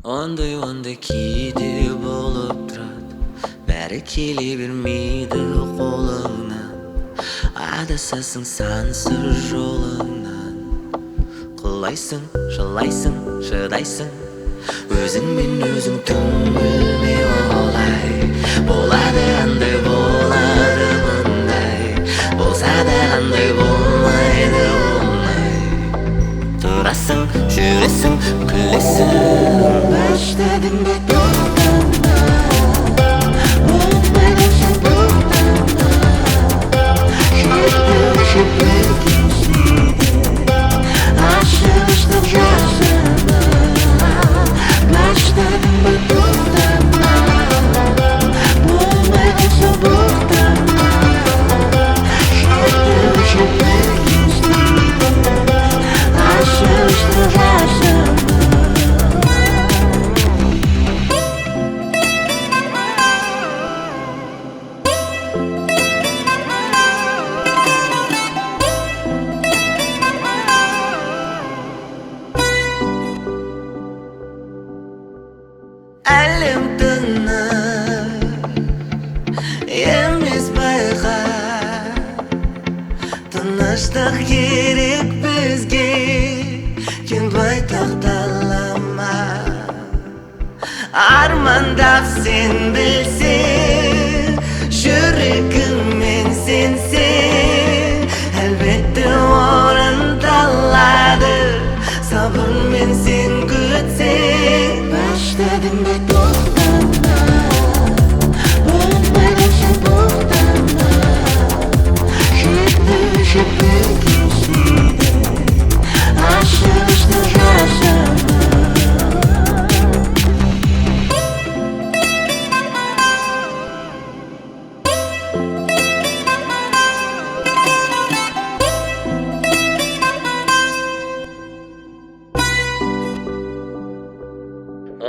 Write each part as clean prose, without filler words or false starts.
Ондай-ондай кейде болып тұрады, бәрі келе бермейді қолыңнан. Адасасың сансыз жолыңнан. Құлайсың, жылайсың, шыдайсың, өзіңмен өзің түңілмей олай. Болады андай, болады мұндай, болса да андай болмайды оңай. Тұрасың, жүресің, күлесің, баштадың ба тоқтама, болмайдың тоқтама. Жүрдім бірге сүйді, ашылыштың жасыма, баштадың ба тоқтама, болмайдың тоқтама. Жүрдім бірге сүйді, ашылыштың жасыма. Әлем тынық емес байқа, тыныштық керек бізге, кең байтақ далама. Армандап сен білсең, жүрегіңмен сенсең, әлбетте орындалады. Сабырмен сен күтсең, баштадың ба тоқтама, болмайдың сен тоқтама. Жүрді бірге сүйді, ашылыштың жасыма.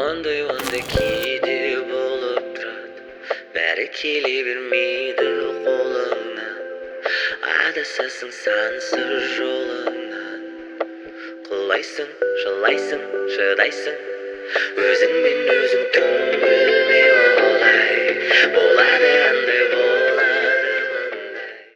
Ондай-ондай кейде болып тұрады, бәрі келе бермейді қолыңнан. Адасасың сансыз жолыңнан. Құлайсың, жылайсың, шыдайсың, өзіңмен өзің түңілмей олай. Болады андай,